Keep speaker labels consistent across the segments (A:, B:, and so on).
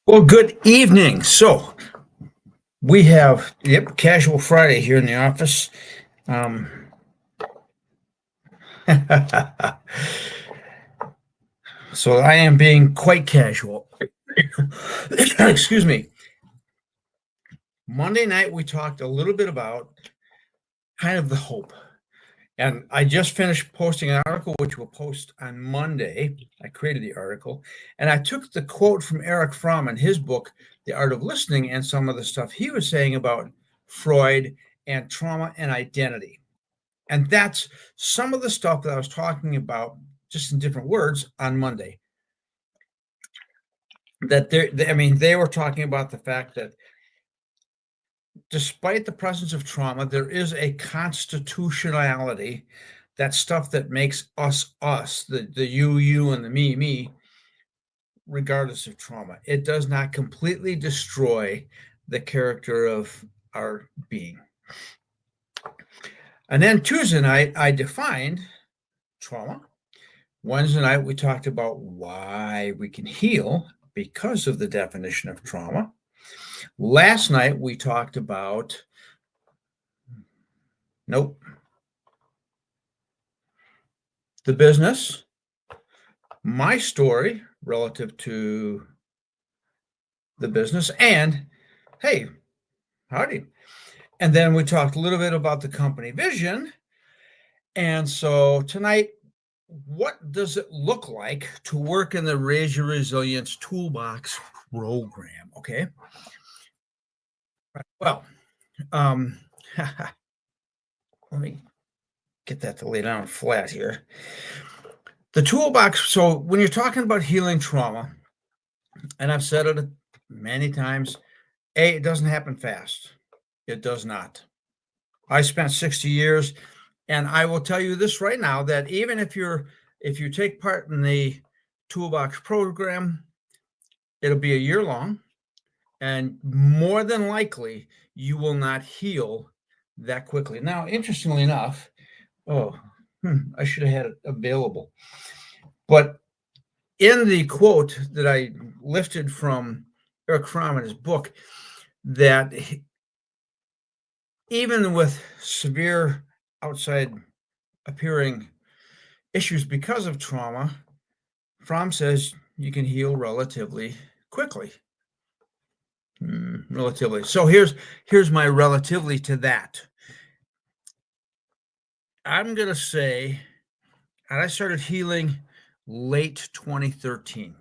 A: Well, good evening. So we have, Casual Friday here in the office. Um, so I am being quite casual. Excuse me. Monday night, we talked a little bit about kind of the hope. And I just finished posting an article, which we'll post on Monday. I created the article, and I took the quote from Eric Fromm in his book, The Art of Listening, and some of the stuff he was saying about Freud and trauma and identity. And that's some of the stuff that I was talking about, just in different words, on Monday. That they were talking about the fact that despite the presence of trauma, there is a constitutionality, that stuff that makes us us, the you, and the me, regardless of trauma. It does not completely destroy the character of our being. And then Tuesday night, I defined trauma. Wednesday night, we talked about why we can heal because of the definition of trauma. Last night, we talked about, the business, my story relative to the business, and hey, howdy. And then we talked a little bit about the company vision. And so tonight, what does it look like to work in the Raise Your Resilience Toolbox program? Okay. Well, let me get that to lay down flat here. The toolbox. So when you're talking about healing trauma, and I've said it many times, it doesn't happen fast. It does not. I spent 60 years, and I will tell you this right now, that even if you take part in the toolbox program, it'll be a year long, and more than likely you will not heal that quickly. Now, interestingly enough, I should have had it available. But in the quote that I lifted from Eric Fromm in his book, that even with severe outside appearing issues because of trauma, Fromm says you can heal relatively quickly. Relatively. So here's my relatively to that. I'm going to say I started healing late 2013.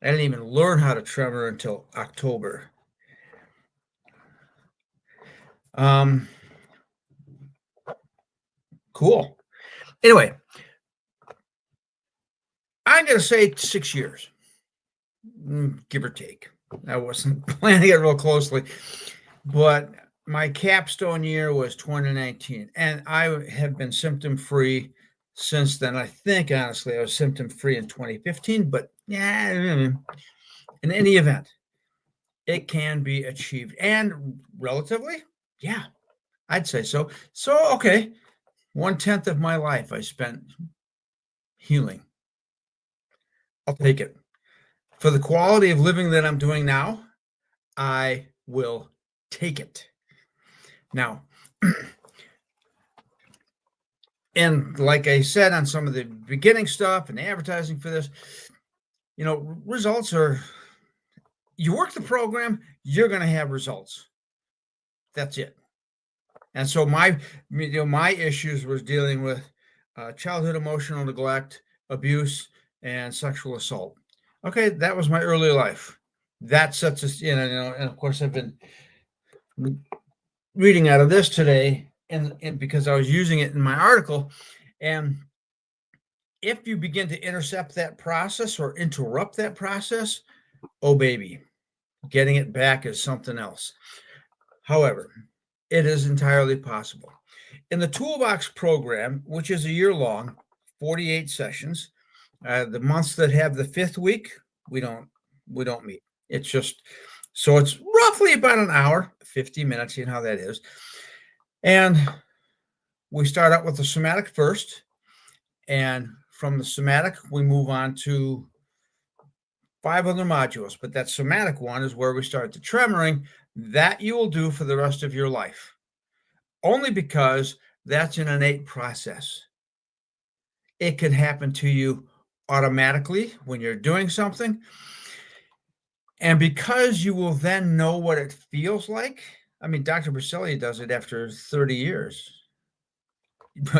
A: I didn't even learn how to tremor until October. Cool. Anyway, I'm going to say 6 years, give or take. I wasn't planning it real closely, but my capstone year was 2019, and I have been symptom-free since then. I think, honestly, I was symptom-free in 2015, but yeah, in any event, it can be achieved. And relatively, yeah, I'd say so. So, okay, 1/10 of my life I spent healing. I'll take it. For the quality of living that I'm doing now, I will take it. Now, and like I said on some of the beginning stuff and advertising for this, results are, you work the program, you're going to have results. That's it. And so my issues was dealing with childhood emotional neglect, abuse, and sexual assault. Okay, that was my early life. That sets us, and of course I've been reading out of this today, and because I was using it in my article. And if you begin to intercept that process or interrupt that process, oh baby, getting it back is something else. However, it is entirely possible. In the Toolbox program, which is a year long, 48 sessions, the months that have the 5th week, we don't meet. It's just, so it's roughly about an hour, 50 minutes, you know how that is. And we start out with the somatic first, and from the somatic, we move on to 5 other modules, but that somatic one is where we start the tremoring. That you will do for the rest of your life, only because that's an innate process. It can happen to you automatically when you're doing something, and because you will then know what it feels like. I mean, Dr. Baselli does it after 30 years.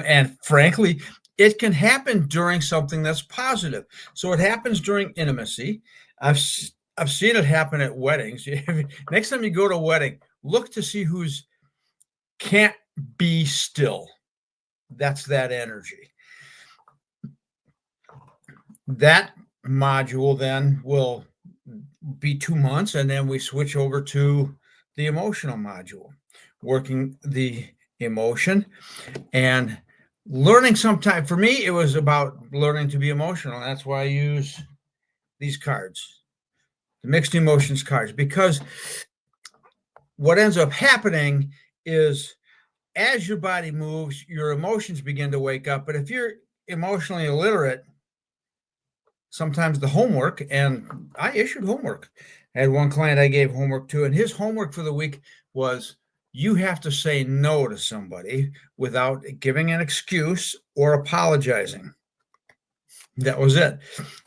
A: And frankly, it can happen during something that's positive. So it happens during intimacy. I've seen it happen at weddings. Next time you go to a wedding, look to see who's can't be still. That's that energy. That module then will be 2 months, and then we switch over to the emotional module, working the emotion and learning. Sometime for me, it was about learning to be emotional. That's why I use these cards, the mixed emotions cards, because what ends up happening is as your body moves, your emotions begin to wake up. But if you're emotionally illiterate, sometimes the homework, and I issued homework. I had one client I gave homework to, and his homework for the week was you have to say no to somebody without giving an excuse or apologizing. That was it.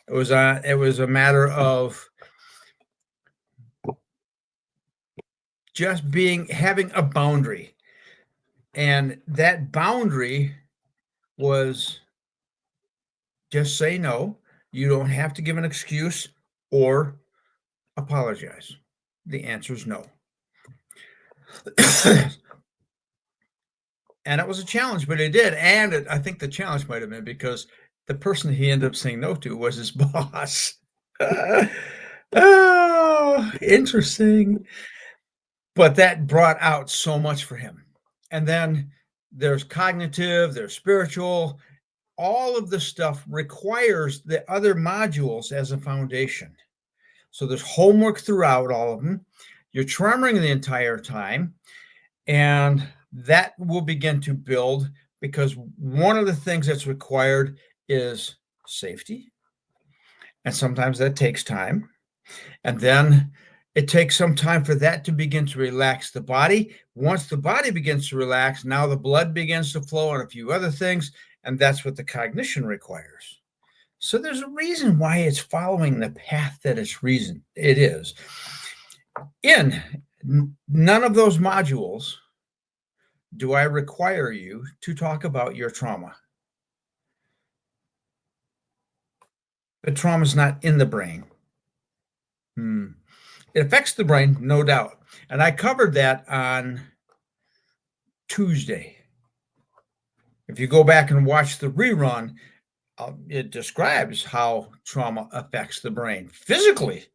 A: It was a matter of just having a boundary. And that boundary was just say no. You don't have to give an excuse or apologize. The answer is no. And it was a challenge, but he did. And I think the challenge might have been because the person he ended up saying no to was his boss. Oh, interesting. But that brought out so much for him. And then there's cognitive, there's spiritual. All of the stuff requires the other modules as a foundation. So there's homework throughout all of them. You're tremoring the entire time, and that will begin to build, because one of the things that's required is safety. And sometimes that takes time. And then it takes some time for that to begin to relax the body. Once the body begins to relax, now the blood begins to flow and a few other things. And that's what the cognition requires. So there's a reason why it's following the path that it is. In none of those modules do I require you to talk about your trauma. The trauma is not in the brain. It affects the brain, no doubt. And I covered that on Tuesday. If you go back and watch the rerun, it describes how trauma affects the brain. Physically,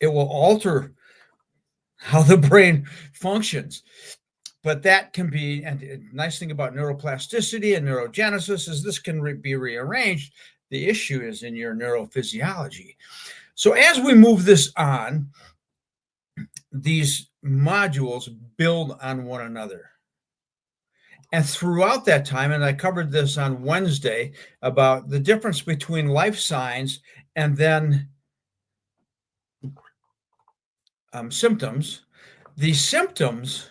A: it will alter how the brain functions. But that can be, and the nice thing about neuroplasticity and neurogenesis is this can be rearranged. The issue is in your neurophysiology. So as we move this on, these modules build on one another. And throughout that time, and I covered this on Wednesday about the difference between life signs and then symptoms. These symptoms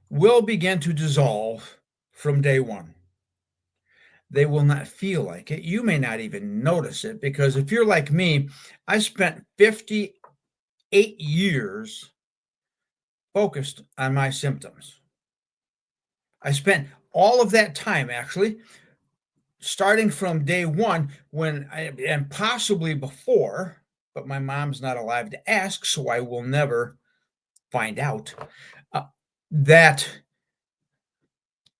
A: will begin to dissolve from day one. They will not feel like it. You may not even notice it, because if you're like me, I spent 58 years focused on my symptoms. I spent all of that time, actually, starting from day one, and possibly before, but my mom's not alive to ask, so I will never find out, that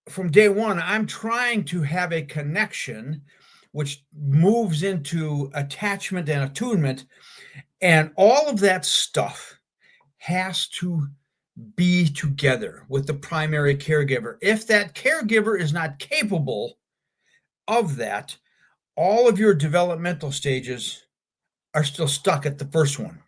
A: from day one, I'm trying to have a connection which moves into attachment and attunement. And all of that stuff has to be together with the primary caregiver. If that caregiver is not capable of that, all of your developmental stages are still stuck at the first one.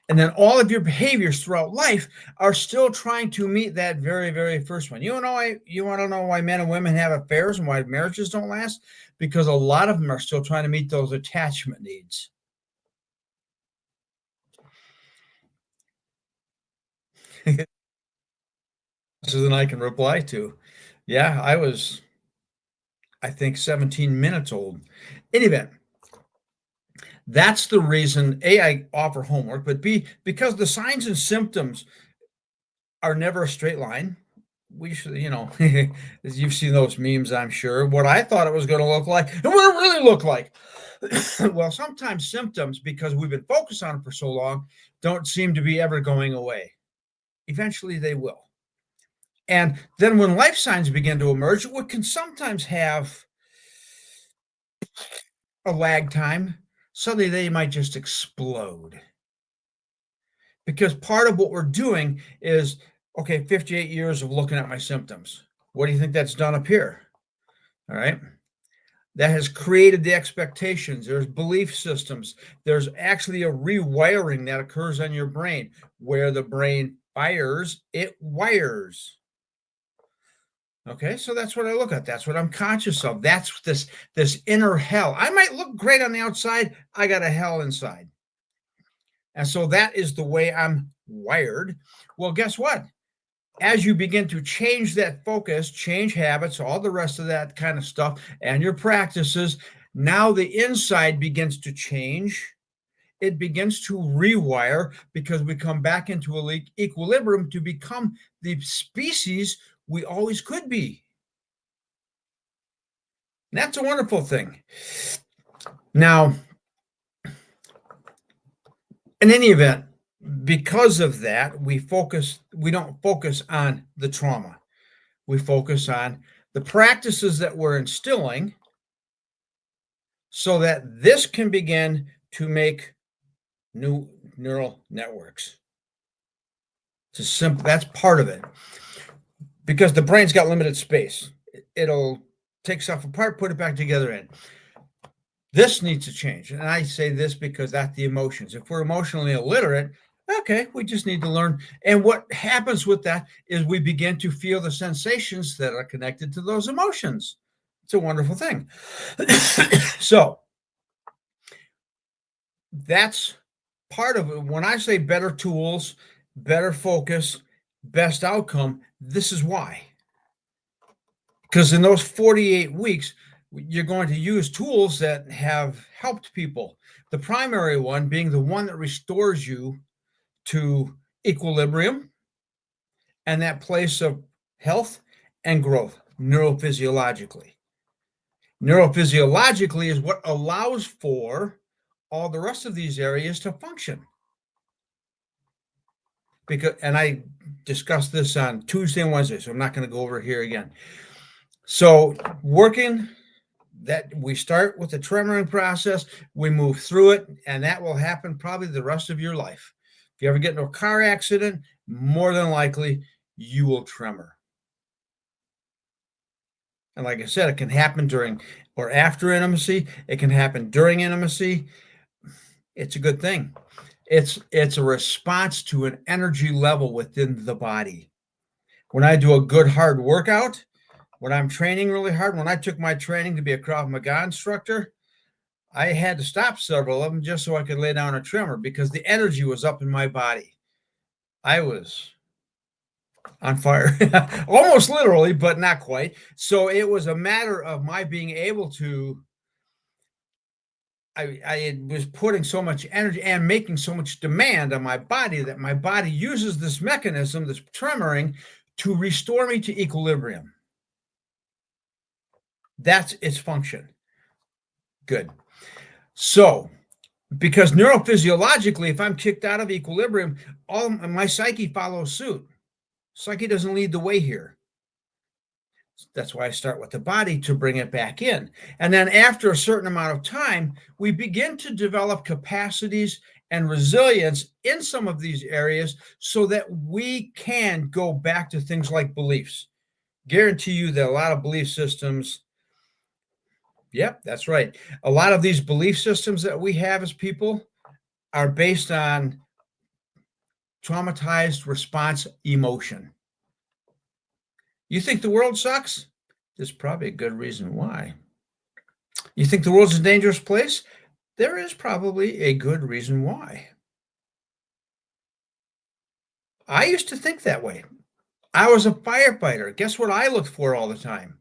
A: And then all of your behaviors throughout life are still trying to meet that very, very first one. You want to know why men and women have affairs and why marriages don't last? Because a lot of them are still trying to meet those attachment needs. Than I can reply to. Yeah, I think, 17 minutes old. In any event, that's the reason A, I offer homework, but B, because the signs and symptoms are never a straight line. We should, you've seen those memes, I'm sure, what I thought it was going to look like and what it really looked like. Well, sometimes symptoms, because we've been focused on them for so long, don't seem to be ever going away. Eventually they will. And then when life signs begin to emerge, what can sometimes have a lag time, suddenly they might just explode. Because part of what we're doing is, okay, 58 years of looking at my symptoms. What do you think that's done up here? All right. That has created the expectations. There's belief systems. There's actually a rewiring that occurs on your brain. Where the brain fires, it wires. Okay, so that's what I look at. That's what I'm conscious of. That's this inner hell. I might look great on the outside. I got a hell inside. And so that is the way I'm wired. Well, guess what? As you begin to change that focus, change habits, all the rest of that kind of stuff, and your practices, now the inside begins to change. It begins to rewire because we come back into equilibrium to become the species we always could be. And that's a wonderful thing. Now, in any event, because of that, we don't focus on the trauma. We focus on the practices that we're instilling so that this can begin to make new neural networks. It's simple. That's part of it. Because the brain's got limited space. It'll take stuff apart, put it back together in. This needs to change. And I say this because that's the emotions. If we're emotionally illiterate, okay, we just need to learn. And what happens with that is we begin to feel the sensations that are connected to those emotions. It's a wonderful thing. So that's part of it. When I say better tools, better focus, best outcome, this is why. Because in those 48 weeks, you're going to use tools that have helped people. The primary one being the one that restores you to equilibrium and that place of health and growth neurophysiologically. Neurophysiologically is what allows for all the rest of these areas to function. And I discussed this on Tuesday and Wednesday, so I'm not going to go over here again. So working that we start with the tremoring process, we move through it, and that will happen probably the rest of your life. If you ever get into a car accident, more than likely you will tremor. And like I said, it can happen during or after intimacy. It can happen during intimacy. It's a good thing. It's a response to an energy level within the body. When I do a good hard workout, when I'm training really hard, when I took my training to be a Krav Maga instructor, I had to stop several of them just so I could lay down a tremor because the energy was up in my body. I was on fire, almost literally, but not quite. So it was a matter of my being able to, I was putting so much energy and making so much demand on my body that my body uses this mechanism, this tremoring, to restore me to equilibrium. That's its function. Good. So, because neurophysiologically, if I'm kicked out of equilibrium, all my psyche follows suit. Psyche doesn't lead the way here. That's why I start with the body to bring it back in. And then after a certain amount of time, we begin to develop capacities and resilience in some of these areas so that we can go back to things like beliefs. Guarantee you that a lot of belief systems, yep, that's right. A lot of these belief systems that we have as people are based on traumatized response emotion. You think the world sucks? There's probably a good reason why. You think the world's a dangerous place? There is probably a good reason why. I used to think that way. I was a firefighter. Guess what I looked for all the time?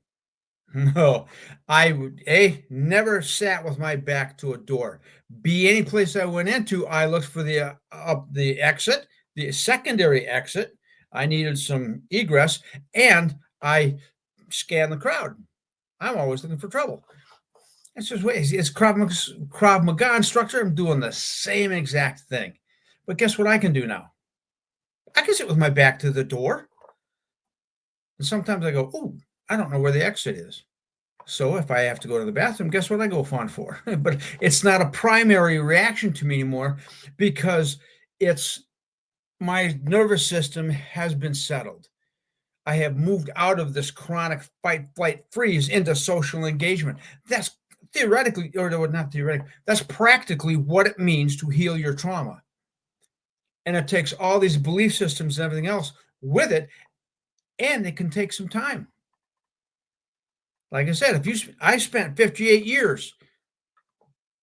A: No, I would never sat with my back to a door. B, any place I went into, I looked for the exit, the secondary exit. I needed some egress, and I scanned the crowd. I'm always looking for trouble. It's just wait, it's Krav Maga instructor. I'm doing the same exact thing. But guess what I can do now? I can sit with my back to the door. And sometimes I go, oh, I don't know where the exit is. So if I have to go to the bathroom, guess what I go fawn for? But it's not a primary reaction to me anymore because it's my nervous system has been settled. I have moved out of this chronic fight, flight, freeze into social engagement. That's theoretically, or no, not theoretically, that's practically what it means to heal your trauma. And it takes all these belief systems and everything else with it, and it can take some time. Like I said, I spent 58 years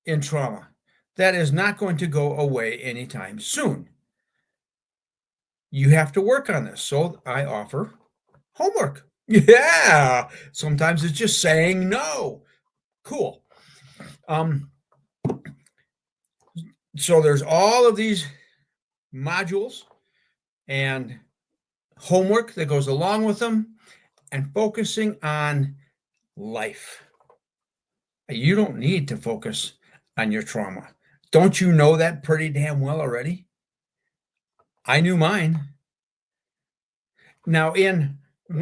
A: in trauma. That is not going to go away anytime soon. You have to work on this. So I offer homework. Yeah. Sometimes it's just saying no. Cool. So there's all of these modules and homework that goes along with them and focusing on life. You don't need to focus on your trauma. Don't you know that pretty damn well already? I knew mine. Now, when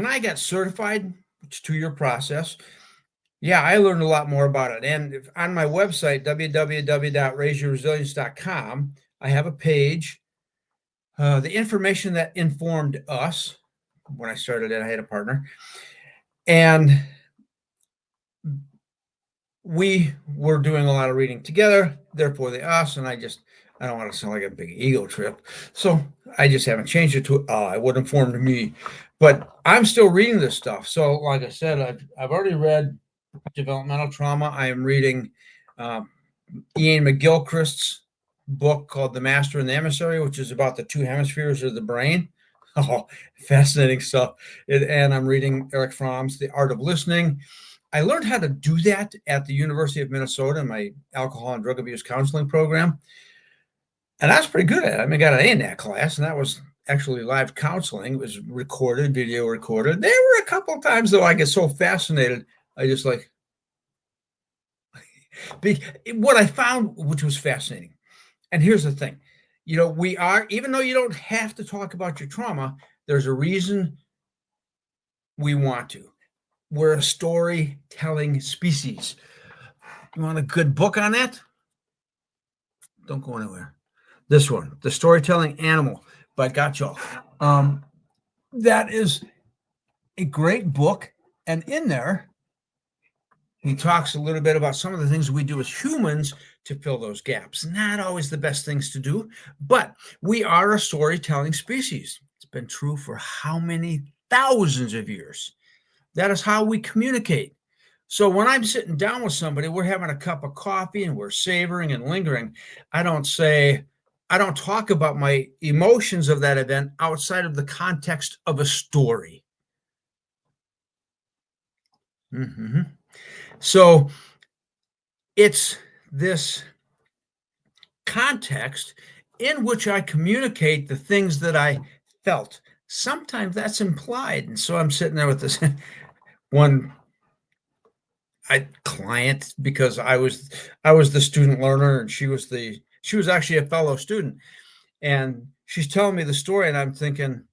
A: I got certified, it's a 2-year process. Yeah, I learned a lot more about it. And on my website, www.raiseyourresilience.com, I have a page. The information that informed us when I started it, I had a partner, and we were doing a lot of reading together, therefore the us, and I don't want to sound like a big ego trip. So I just haven't changed it to what informed me. But I'm still reading this stuff. So like I said, I've already read Developmental Trauma. I am reading Ian McGilchrist's book called The Master and the Emissary, which is about the 2 hemispheres of the brain. Oh, fascinating stuff. And I'm reading Eric Fromm's The Art of Listening. I learned how to do that at the University of Minnesota in my alcohol and drug abuse counseling program. And I was pretty good at it. I got an A in that class, and that was actually live counseling. It was recorded, video recorded. There were a couple of times, though, I get so fascinated. I just like, what I found, which was fascinating. And here's the thing, we are, even though you don't have to talk about your trauma, there's a reason we want to. We're a storytelling species. You want a good book on that? Don't go anywhere. This one, The Storytelling Animal by Gottschall. That is a great book. And in there, he talks a little bit about some of the things we do as humans to fill those gaps. Not always the best things to do, but we are a storytelling species. It's been true for how many thousands of years? That is how we communicate. So when I'm sitting down with somebody, we're having a cup of coffee and we're savoring and lingering. I don't talk about my emotions of that event outside of the context of a story. Mm-hmm. So it's this context in which I communicate the things that I felt. Sometimes that's implied. And so I'm sitting there with this one client, because I was the student learner and she was actually a fellow student, and she's telling me the story and I'm thinking,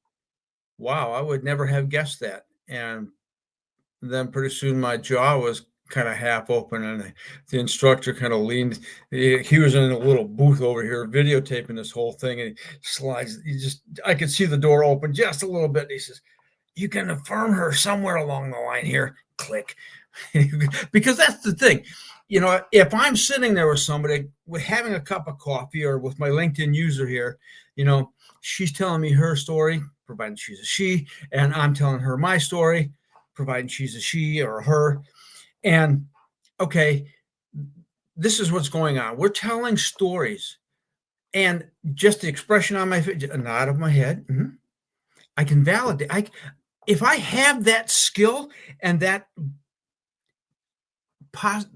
A: wow, I would never have guessed that. And then pretty soon my jaw was kind of half open, and the instructor kind of leaned. He was in a little booth over here videotaping this whole thing, and I could see the door open just a little bit. And he says, you can affirm her somewhere along the line here. Click. Because that's the thing. If I'm sitting there with somebody, having a cup of coffee, or with my LinkedIn user here, she's telling me her story, providing she's a she, and I'm telling her my story, providing she's a she or a her. And okay, this is what's going on. We're telling stories, And just the expression on my face, a nod of my head, mhm, I can validate. If I have that skill and that pos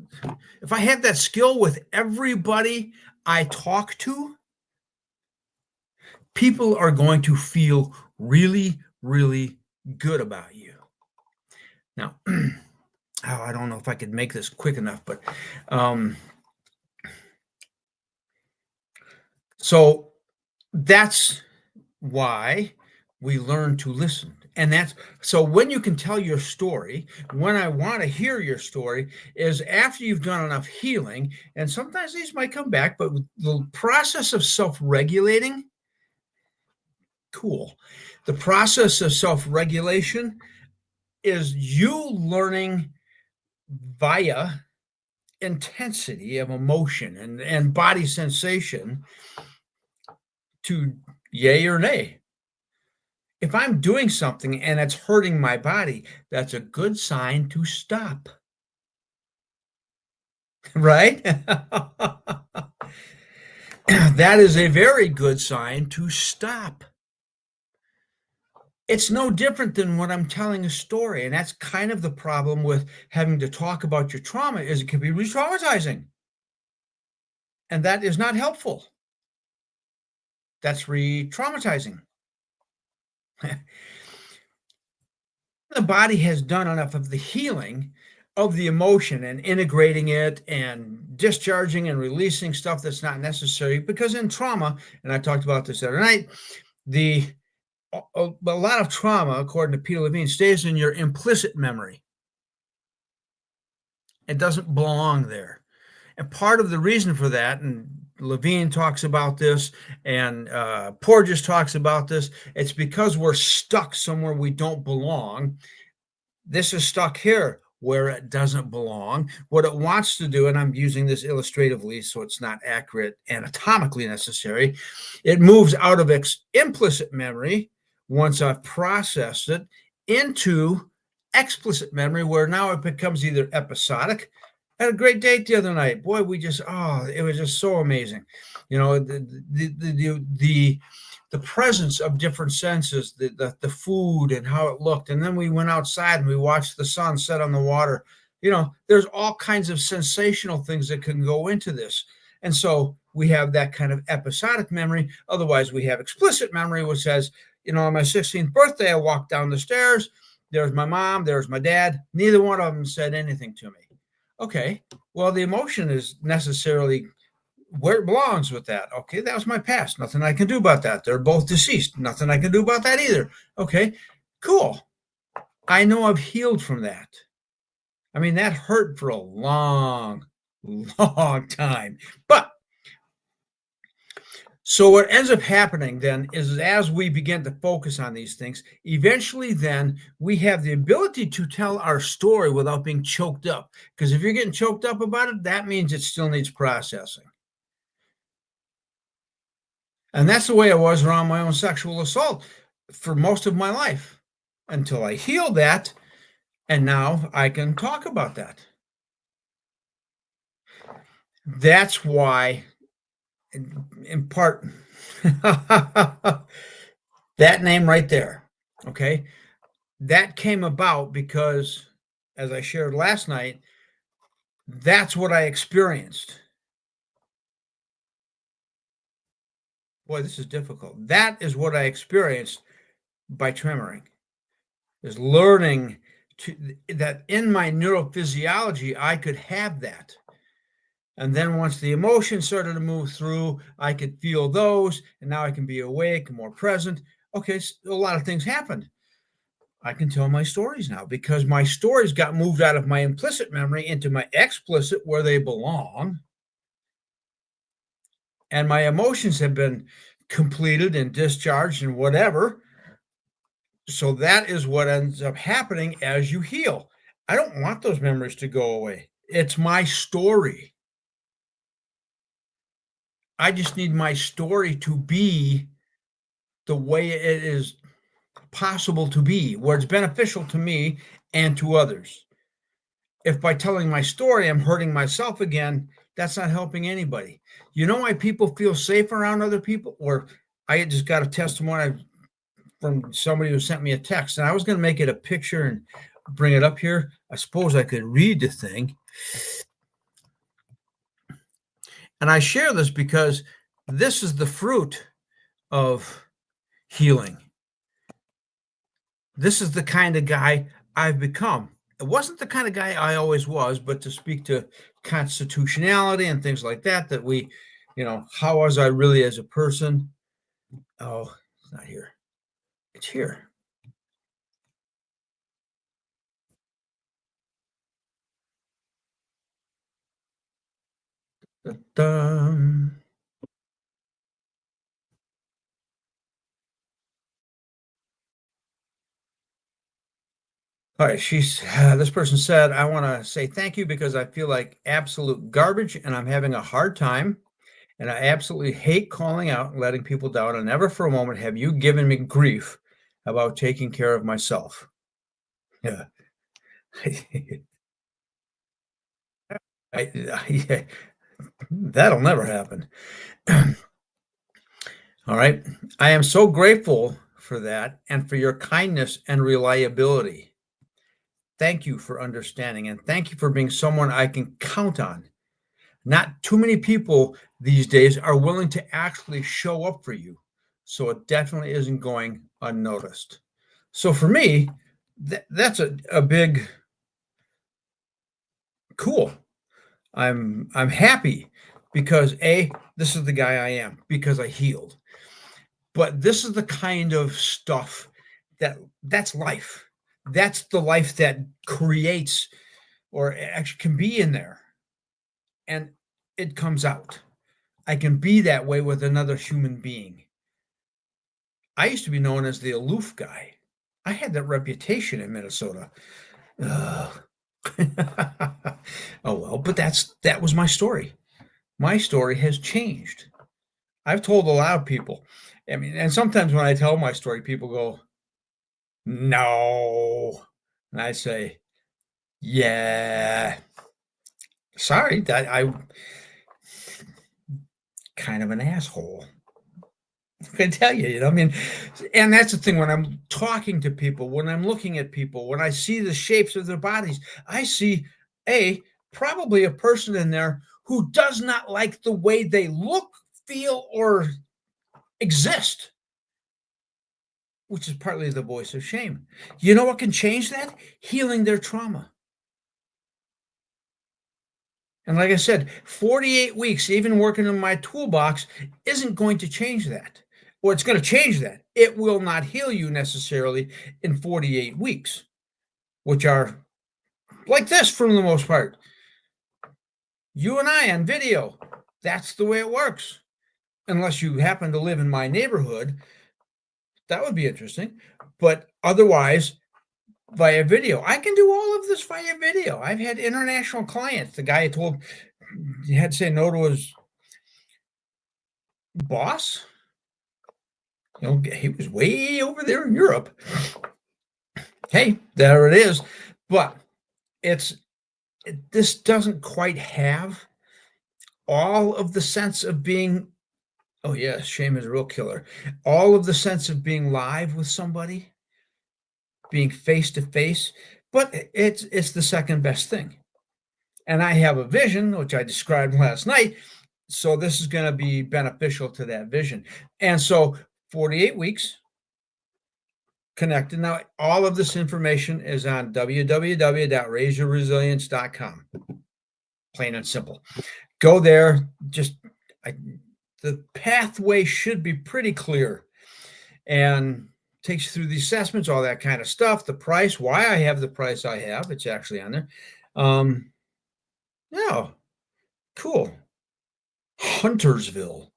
A: if I have that skill with everybody I talk to, people are going to feel really, really good about you. Now, oh, I don't know if I could make this quick enough, but um, so that's why we learn to listen. And that's so when you can tell your story, when I want to hear your story is after you've done enough healing. And sometimes these might come back, but the process of self regulating, cool. The process of self regulation is you learning via intensity of emotion and body sensation to yay or nay. If I'm doing something and it's hurting my body, that's a good sign to stop, right? That is a very good sign to stop. It's no different than when I'm telling a story, and that's kind of the problem with having to talk about your trauma is it can be re-traumatizing, and that is not helpful. That's re-traumatizing. The body has done enough of the healing of the emotion and integrating it and discharging and releasing stuff that's not necessary because in trauma, and I talked about this the other night, the a lot of trauma, according to Peter Levine, stays in your implicit memory. It doesn't belong there. And part of the reason for that, and Levine talks about this, and Porges talks about this, it's because we're stuck somewhere we don't belong. This is stuck here where it doesn't belong. What it wants to do, and I'm using this illustratively so it's not accurate anatomically necessary, it moves out of implicit memory once I've processed it into explicit memory where now it becomes either episodic. I had a great date the other night. Boy, it was just so amazing. You know, the presence of different senses, the food and how it looked. And then we went outside and we watched the sun set on the water. You know, there's all kinds of sensational things that can go into this. And so we have that kind of episodic memory. Otherwise, we have explicit memory, which says, you know, on my 16th birthday, I walked down the stairs. There's my mom, there's my dad. Neither one of them said anything to me. Okay, well, the emotion is necessarily where it belongs with that. Okay, that was my past. Nothing I can do about that. They're both deceased. Nothing I can do about that either. Okay, cool. I know I've healed from that. I mean, that hurt for a long, long time. But so what ends up happening then is as we begin to focus on these things, eventually then we have the ability to tell our story without being choked up. Because if you're getting choked up about it, that means it still needs processing. And that's the way I was around my own sexual assault for most of my life until I healed that. And now I can talk about that. That's why, in part, that name right there, okay, that came about because, as I shared last night, that's what I experienced. Boy, this is difficult. That is what I experienced by tremoring, is learning that in my neurophysiology, I could have that. And then once the emotions started to move through, I could feel those, and now I can be awake, more present. Okay, a lot of things happened. I can tell my stories now because my stories got moved out of my implicit memory into my explicit where they belong. And my emotions have been completed and discharged and whatever. So that is what ends up happening as you heal. I don't want those memories to go away. It's my story. I just need my story to be the way it is possible to be, where it's beneficial to me and to others. If by telling my story I'm hurting myself again, That's not helping anybody. You know why people feel safe around other people? Or I just got a testimony from somebody who sent me a text, and I was going to make it a picture and bring it up here. I suppose I could read the thing. And I share this because this is the fruit of healing. This is the kind of guy I've become. It wasn't the kind of guy I always was, but to speak to constitutionality and things like that, that we, how was I really as a person? Oh, it's not here. It's here. Da-dum. All right, this person said, I want to say thank you because I feel like absolute garbage and I'm having a hard time. And I absolutely hate calling out and letting people down. And never for a moment have you given me grief about taking care of myself. Yeah. Yeah, that'll never happen. All right. I am so grateful for that and for your kindness and reliability. Thank you for understanding and thank you for being someone I can count on. Not too many people these days are willing to actually show up for you. So it definitely isn't going unnoticed. So for me, that's a big cool. I'm happy because this is the guy I am because I healed. But this is the kind of stuff that's life. That's the life that creates or actually can be in there. And it comes out. I can be that way with another human being. I used to be known as the aloof guy. I had that reputation in Minnesota. Ugh. Oh well, but that was my story. My story has changed. I've told a lot of people. I mean, and sometimes when I tell my story, people go, "No," and I say, "Yeah, sorry, that I kind of an asshole." I can tell you, I mean, and that's the thing when I'm talking to people, when I'm looking at people, when I see the shapes of their bodies, I see probably a person in there who does not like the way they look, feel, or exist, which is partly the voice of shame. You know what can change that? Healing their trauma. And like I said, 48 weeks, even working in my toolbox, isn't going to change that. Or it's going to change that. It will not heal you necessarily in 48 weeks, which are like this for the most part. You and I on video, that's the way it works. Unless you happen to live in my neighborhood, that would be interesting. But otherwise, via video, I can do all of this via video. I've had international clients. The guy he had to say no to his boss. He was way over there in Europe. Hey, there it is. But this doesn't quite have all of the sense of being, oh yeah, shame is a real killer. All of the sense of being live with somebody, being face to face, but it's the second best thing. And I have a vision, which I described last night. So this is going to be beneficial to that vision. And so 48 weeks connected. Now, all of this information is on www.raiseyourresilience.com. Plain and simple. Go there. The pathway should be pretty clear and takes you through the assessments, all that kind of stuff. The price, why I have the price I have, it's actually on there. Yeah, cool. Huntersville.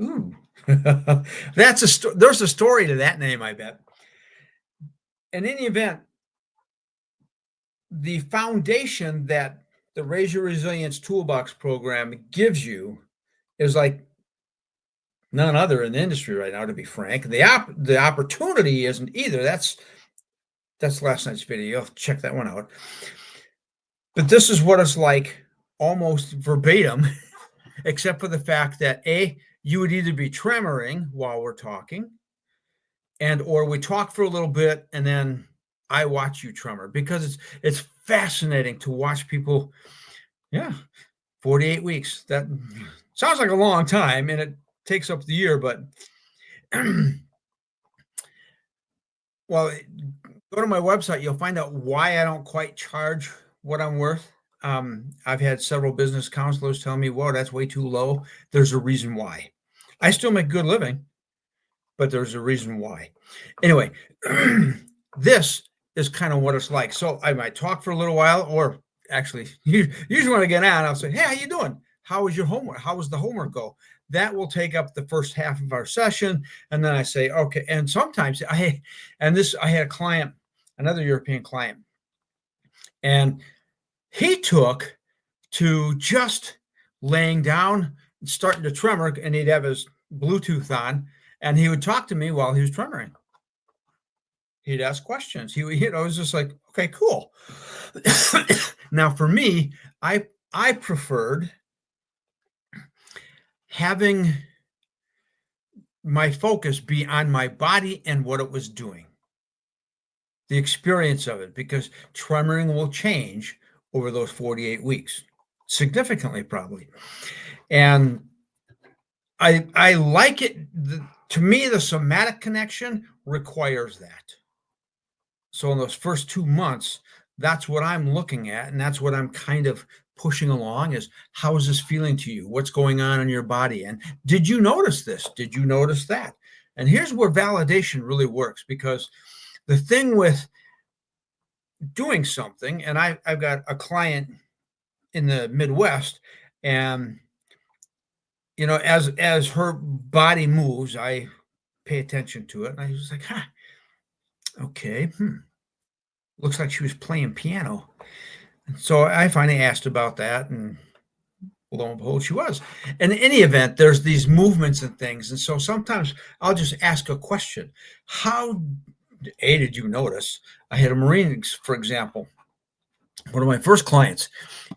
A: Ooh, there's a story to that name, I bet. In any event, the foundation that the Raise Your Resilience Toolbox program gives you is like none other in the industry right now, to be frank. The opportunity isn't either. That's last night's video. Check that one out. But this is what it's like almost verbatim, except for the fact that A, you would either be tremoring while we're talking, and or we talk for a little bit and then I watch you tremor because it's fascinating to watch people. Yeah, 48 weeks. That sounds like a long time and it takes up the year, but well, go to my website, you'll find out why I don't quite charge what I'm worth. I've had several business counselors tell me, "Whoa, that's way too low." There's a reason why. I still make good living, but there's a reason why. Anyway, this is kind of what it's like. So I might talk for a little while, or actually, usually when I get on, I'll say, "Hey, how you doing? How was your homework? How was the homework go?" That will take up the first half of our session, and then I say, "Okay." And sometimes I had a client, another European client, and he took to just laying down, starting to tremor, and he'd have his Bluetooth on, and he would talk to me while he was tremoring. He'd ask questions. It was just like, okay, cool. Now, for me, I preferred having my focus be on my body and what it was doing, the experience of it, because tremoring will change over those 48 weeks, significantly, probably. And I like it. To me, the somatic connection requires that. So in those first 2 months, that's what I'm looking at, and that's what I'm kind of pushing along is, how is this feeling to you? What's going on in your body? And did you notice this? Did you notice that? And here's where validation really works, because the thing with doing something, and I've got a client in the Midwest, and as her body moves, I pay attention to it, and I was like, huh, okay, looks like she was playing piano. So I finally asked about that, and lo and behold, she was. And in any event, there's these movements and things. And so sometimes I'll just ask a question. How, A, did you notice? I had a Marine, for example, one of my first clients,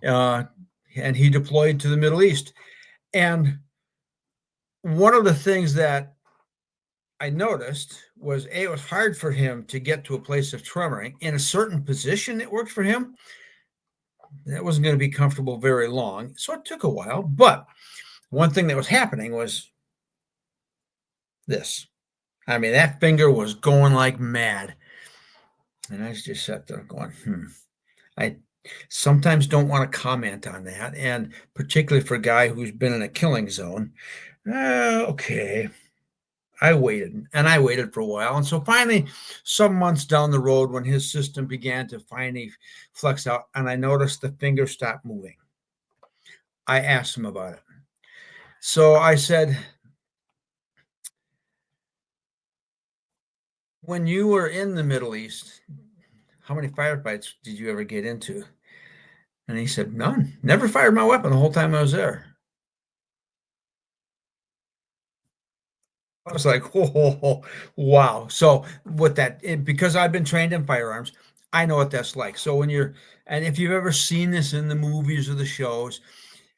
A: and he deployed to the Middle East. And one of the things that I noticed was, A, it was hard for him to get to a place of tremoring in a certain position that worked for him. That wasn't going to be comfortable very long. So it took a while. But one thing that was happening was this. I mean, that finger was going like mad. And I just sat there going, I sometimes don't want to comment on that. And particularly for a guy who's been in a killing zone. Okay. I waited for a while. And so finally, some months down the road, when his system began to finally flex out, and I noticed the finger stopped moving, I asked him about it. So I said, when you were in the Middle East, how many firefights did you ever get into? And he said, none. Never fired my weapon the whole time I was there. I was like, whoa, wow. So with that, because I've been trained in firearms, I know what that's like. So and if you've ever seen this in the movies or the shows,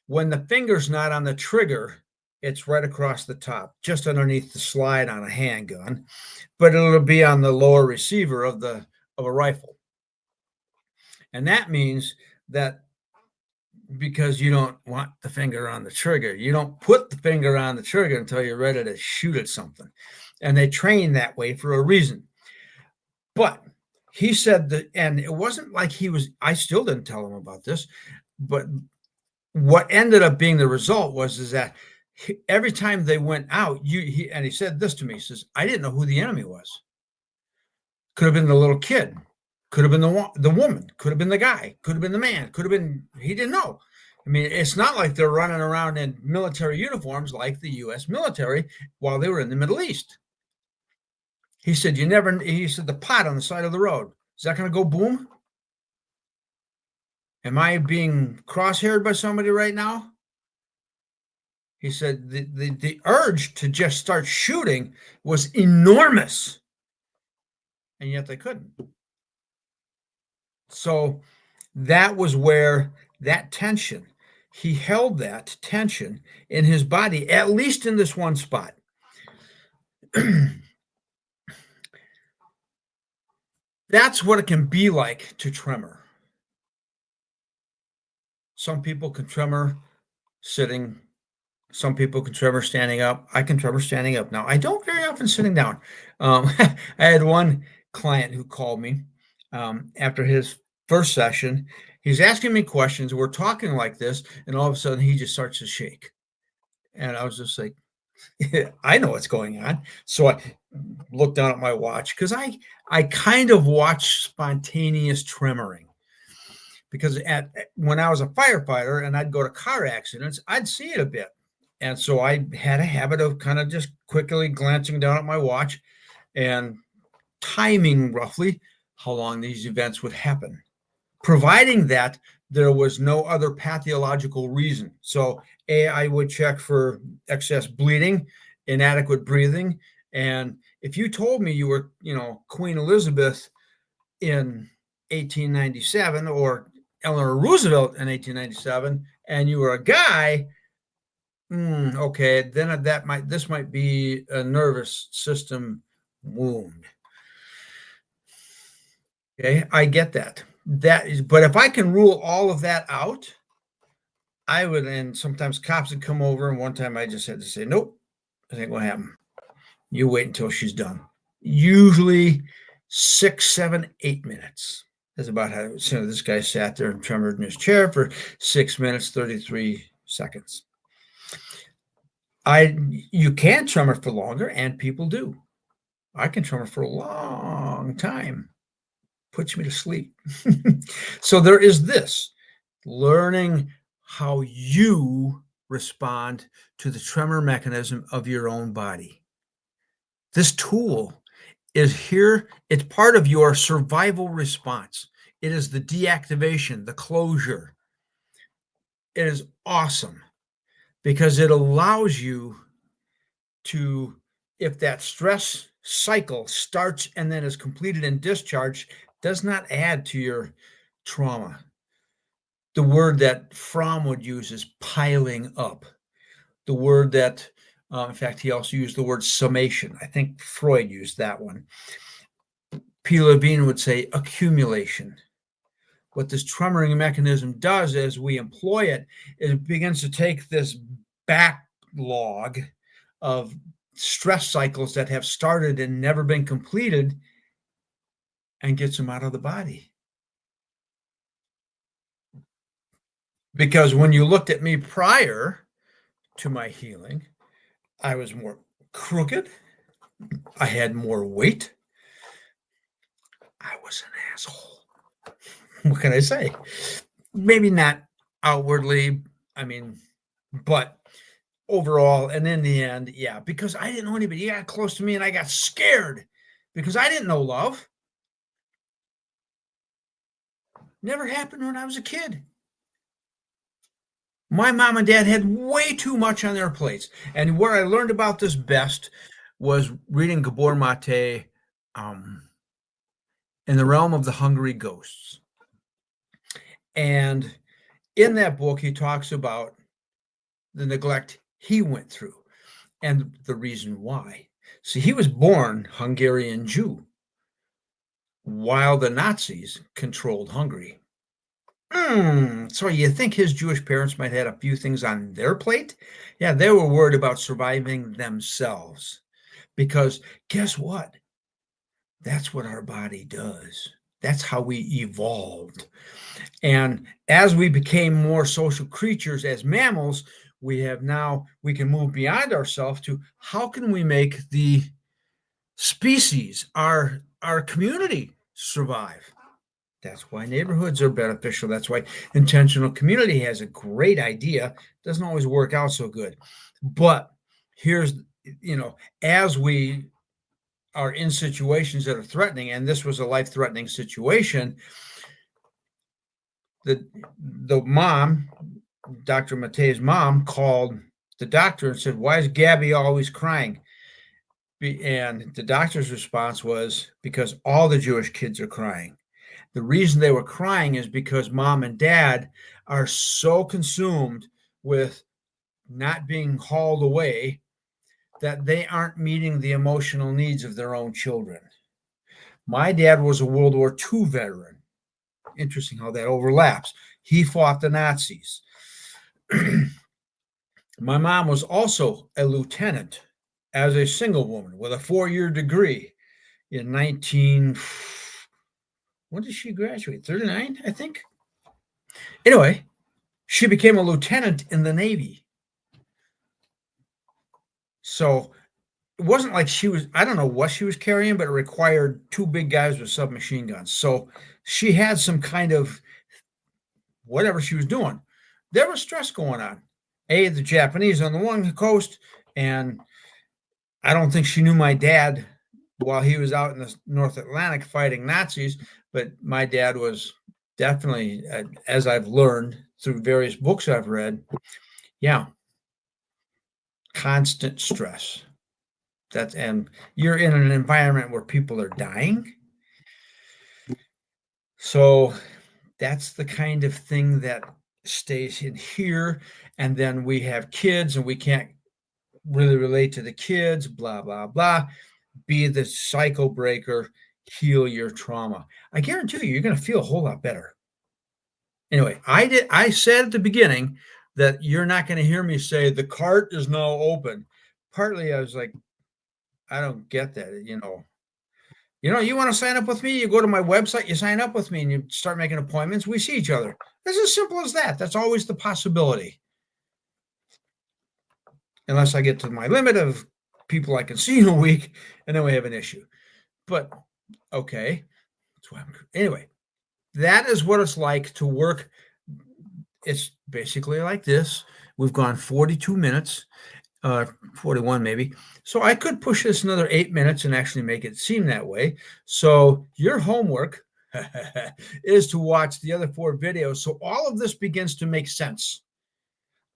A: when the finger's not on the trigger, it's right across the top, just underneath the slide on a handgun, but it'll be on the lower receiver of a rifle. And that means that because you don't want the finger on the trigger, you don't put the finger on the trigger until you're ready to shoot at something. And they train that way for a reason. But he said that, and it wasn't like I still didn't tell him about this, but what ended up being the result is that every time they went out, and he said this to me, he says, I didn't know who the enemy was. Could have been the little kid, could have been the woman, could have been the guy, could have been the man, could have been, he didn't know. I mean, it's not like they're running around in military uniforms like the U.S. military while they were in the Middle East. He said, he said, the pot on the side of the road, is that going to go boom? Am I being crosshaired by somebody right now? He said, the urge to just start shooting was enormous, and yet they couldn't. So that was where that tension, he held that tension in his body, at least in this one spot. That's what it can be like to tremor. Some people can tremor sitting. Some people can tremor standing up. I can tremor standing up. Now, I don't very often sitting down. I had one client who called me after his first session. He's asking me questions. We're talking like this, and all of a sudden, he just starts to shake. And I was just like, I know what's going on. So I looked down at my watch because I kind of watch spontaneous tremoring because when I was a firefighter and I'd go to car accidents, I'd see it a bit. And so I had a habit of kind of just quickly glancing down at my watch and timing roughly how long these events would happen, providing that there was no other pathological reason. So I would check for excess bleeding, inadequate breathing. And if you told me you were, Queen Elizabeth in 1897 or Eleanor Roosevelt in 1897, and you were a guy, okay, then this might be a nervous system wound. Okay, I get that. But if I can rule all of that out, I would. And sometimes cops would come over, and one time I just had to say, "Nope, that ain't gonna happen. You wait until she's done." Usually 6, 7, 8 minutes. That's about how this guy sat there and tremored in his chair for 6 minutes, 33 seconds. You can tremor for longer, and people do. I can tremor for a long time. Puts me to sleep. So there is this learning how you respond to the tremor mechanism of your own body. This tool is here. It's part of your survival response. It is the deactivation, the closure. It is awesome because it allows you to, if that stress cycle starts and then is completed and discharged, does not add to your trauma. The word that Fromm would use is piling up. The word that, in fact, he also used the word summation. I think Freud used that one. P. Levine would say accumulation. What this tremoring mechanism does as we employ it, it begins to take this backlog of stress cycles that have started and never been completed and gets them out of the body. Because when you looked at me prior to my healing, I was more crooked. I had more weight. I was an asshole. What can I say? Maybe not outwardly, but overall, and in the end, yeah, because I didn't know anybody. He got close to me and I got scared because I didn't know love. Never happened when I was a kid. My mom and dad had way too much on their plates. And where I learned about this best was reading Gabor Mate, In the Realm of the Hungry Ghosts. And in that book, he talks about the neglect he went through and the reason why. See, he was born Hungarian Jew while the Nazis controlled Hungary. So you think his Jewish parents might have had a few things on their plate? Yeah, they were worried about surviving themselves. Because guess what? That's what our body does. That's how we evolved. And as we became more social creatures as mammals, we can move beyond ourselves to how can we make the species, our community survive? That's why neighborhoods are beneficial. That's why intentional community has a great idea. Doesn't always work out so good. But here's, as we are in situations that are threatening, and this was a life-threatening situation, the mom, Dr. Mate's mom, called the doctor and said, "Why is Gabby always crying?" And the doctor's response was, "Because all the Jewish kids are crying." The reason they were crying is because mom and dad are so consumed with not being hauled away that they aren't meeting the emotional needs of their own children. My dad was a World War II veteran. Interesting how that overlaps. He fought the Nazis. My mom was also a lieutenant as a single woman with a 4-year degree in 19. When did she graduate? 39, I think. Anyway, she became a lieutenant in the Navy. So it wasn't like she was, I don't know what she was carrying, but it required two big guys with submachine guns. So she had some kind of whatever she was doing. There was stress going on. The Japanese on the one coast, and I don't think she knew my dad while he was out in the North Atlantic fighting Nazis, but my dad was definitely, as I've learned through various books I've read, constant stress. And you're in an environment where people are dying. So that's the kind of thing that stays in here. And then we have kids and we can't really relate to the kids, blah, blah, blah. Be the cycle breaker, heal your trauma. I guarantee you're going to feel a whole lot better. Anyway, I said at the beginning that you're not going to hear me say the cart is now open. Partly I was like, I don't get that. You want to sign up with me? You go to my website, you sign up with me, and you start making appointments. We see each other. It's as simple as that. That's always the possibility. Unless I get to my limit of people I can see in a week, and then we have an issue. But okay. Anyway, that is what it's like to work. It's basically like this. We've gone 42 minutes. 41 maybe. So I could push this another 8 minutes and actually make it seem that way. So your homework is to watch the other 4 videos. So all of this begins to make sense.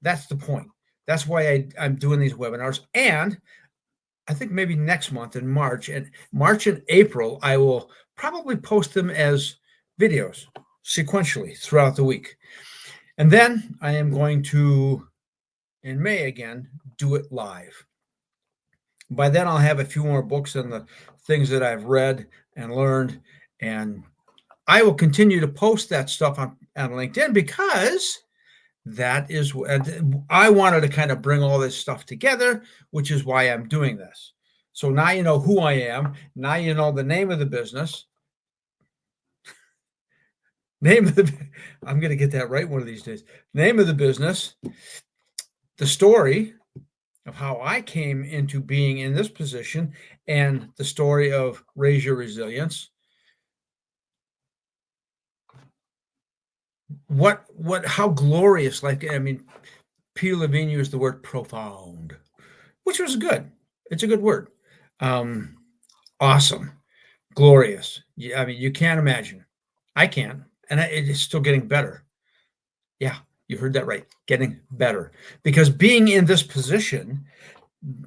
A: That's the point. That's why I'm doing these webinars. And I think maybe next month in March and April, I will probably post them as videos sequentially throughout the week. And then I am going to, in May again, do it live. By then, I'll have a few more books and the things that I've read and learned, and I will continue to post that stuff on LinkedIn because that is what I wanted to kind of bring all this stuff together, which is why I'm doing this. So now you know who I am. Now you know the name of the business. I'm going to get that right one of these days. Name of the business, the story of how I came into being in this position, and the story of Raise Your Resilience. How glorious, Peter Levine used the word profound, which was good. It's a good word. Awesome, glorious. You can't imagine. I can, and it is still getting better. Yeah, you heard that right. Getting better. Because being in this position,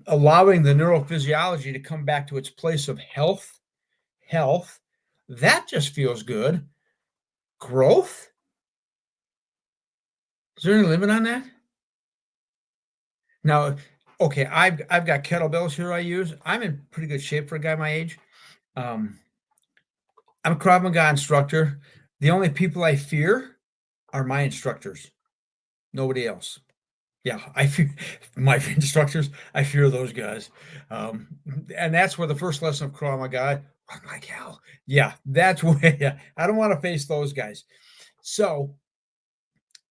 A: allowing the neurophysiology to come back to its place of health, that just feels good. Growth? Is there any limit on that? Now, okay, I've got kettlebells here I use. I'm in pretty good shape for a guy my age. I'm a Krav Maga instructor. The only people I fear are my instructors. Nobody else. Yeah, I fear my instructors. I fear those guys. And that's where the first lesson of Krav Maga, run like hell. Yeah, that's where, yeah, I don't want to face those guys. So,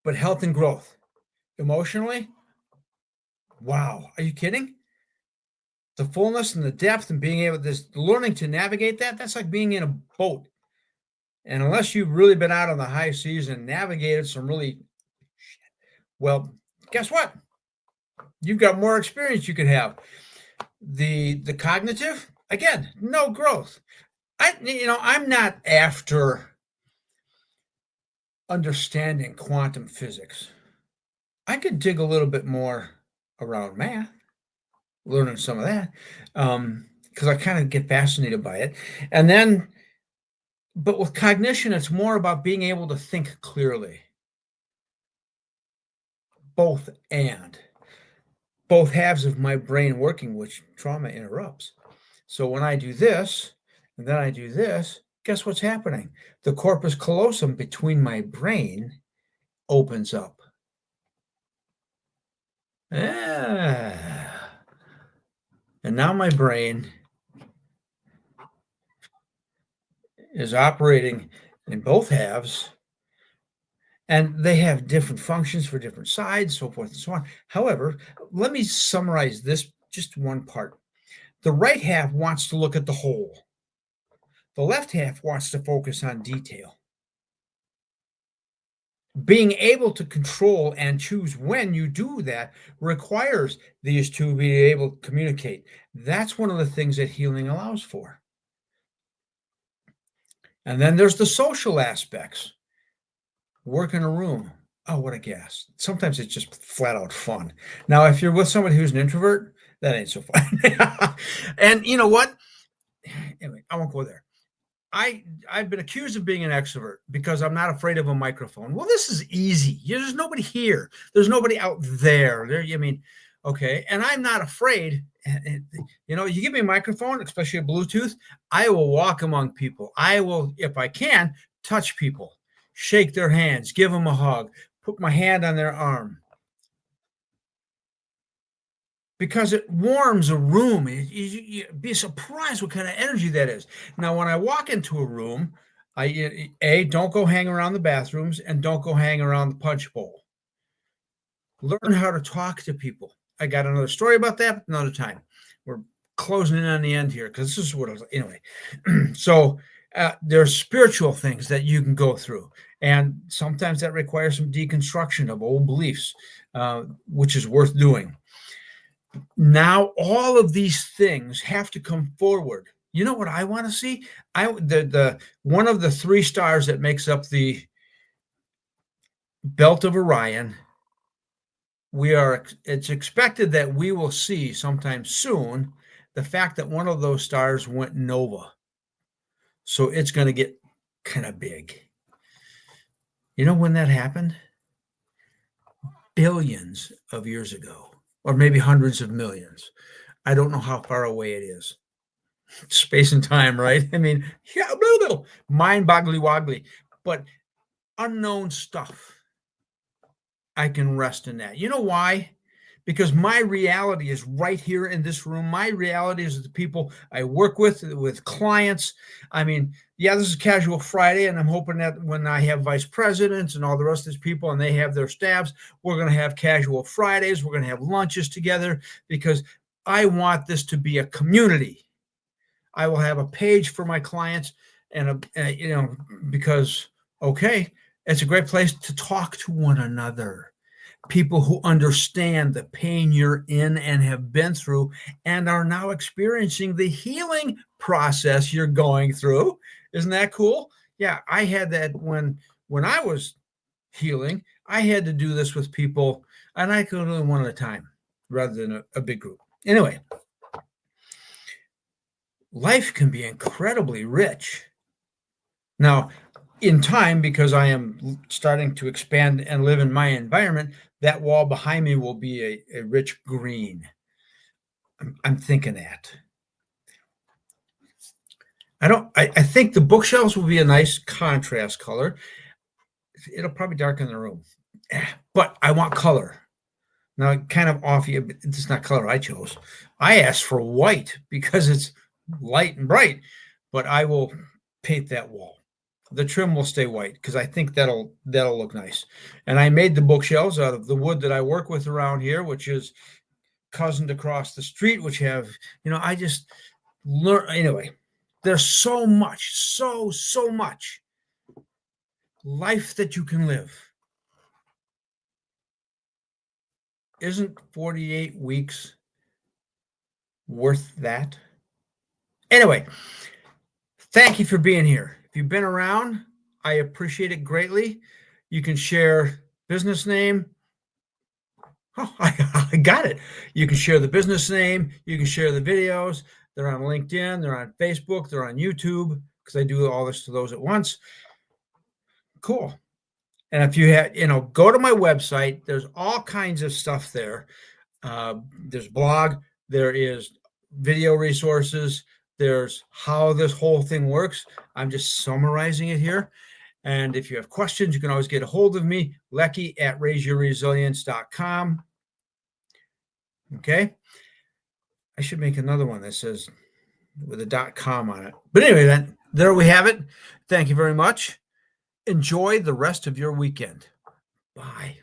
A: but health and growth. Emotionally, wow. Are you kidding? The fullness and the depth and being able to, learning to navigate that's like being in a boat. And unless you've really been out on the high seas and navigated some really, well, guess what? You've got more experience you can have. The cognitive, again, no growth. I'm not after understanding quantum physics. I could dig a little bit more around math, learning some of that, because I kind of get fascinated by it. And then But with cognition, it's more about being able to think clearly, both and both halves of my brain working, which trauma interrupts. So when I do this and then I do this, guess what's happening? The corpus callosum between my brain opens up. Ah. And now my brain is operating in both halves, and they have different functions for different sides, so forth and so on. However, let me summarize this just one part. The right half wants to look at the whole. The left half wants to focus on detail. Being able to control and choose when you do that requires these two be able to communicate. That's one of the things that healing allows for. And then there's the social aspects. Work in a room. Oh, what a gas. Sometimes it's just flat out fun. Now, if you're with somebody who's an introvert, that ain't so fun. And you know what? Anyway, I won't go there. I've been accused of being an extrovert because I'm not afraid of a microphone. Well, this is easy. There's nobody here. There's nobody out there. I mean, okay. And I'm not afraid. You give me a microphone, especially a Bluetooth, I will walk among people. I will, if I can, touch people, shake their hands, give them a hug, put my hand on their arm because it warms a room. You'd be surprised what kind of energy that is. Now, when I walk into a room, don't go hang around the bathrooms and don't go hang around the punch bowl. Learn how to talk to people. I got another story about that another time. We're closing in on the end here because this is what I was anyway. So there's spiritual things that you can go through, and sometimes that requires some deconstruction of old beliefs, which is worth doing. Now all of these things have to come forward. You know what I want to see? The one of the 3 stars that makes up the belt of Orion. It's expected that we will see sometime soon the fact that one of those stars went nova. So it's going to get kind of big. You know when that happened? Billions of years ago, or maybe hundreds of millions. I don't know how far away it is. Space and time, right? I mean, yeah, mind-boggly woggly, but unknown stuff. I can rest in that. You know why? Because my reality is right here in this room. My reality is the people I work with clients. I mean, yeah, this is Casual Friday, and I'm hoping that when I have vice presidents and all the rest of these people and they have their staffs, we're going to have Casual Fridays. We're going to have lunches together because I want this to be a community. I will have a page for my clients because, okay, it's a great place to talk to one another. People who understand the pain you're in and have been through and are now experiencing the healing process you're going through. Isn't that cool? Yeah, I had that when I was healing. I had to do this with people, and I could do one at a time rather than a big group. Anyway, life can be incredibly rich. Now, in time, because I am starting to expand and live in my environment, that wall behind me will be a rich green. I'm thinking that. I think the bookshelves will be a nice contrast color. It'll probably darken the room, but I want color. Now, kind of off you, but it's not color I chose. I asked for white because it's light and bright, but I will paint that wall. The trim will stay white because I think that'll look nice. And I made the bookshelves out of the wood that I work with around here, which is cousined across the street, which have, I just learn anyway. There's so much life that you can live. Isn't 48 weeks worth that? Anyway, thank you for being here. If you've been around, I appreciate it greatly. You can share business name. Oh, I got it. You can share the business name. You can share the videos. They're on LinkedIn. They're on Facebook. They're on YouTube. because I do all this to those at once. Cool. And if you have, go to my website. There's all kinds of stuff there. There's blog. There is video resources. There's how this whole thing works. I'm just summarizing it here. And if you have questions, you can always get a hold of me, Lecky@raiseyourresilience.com. Okay. I should make another one that says with a .com on it. But anyway, then there we have it. Thank you very much. Enjoy the rest of your weekend. Bye.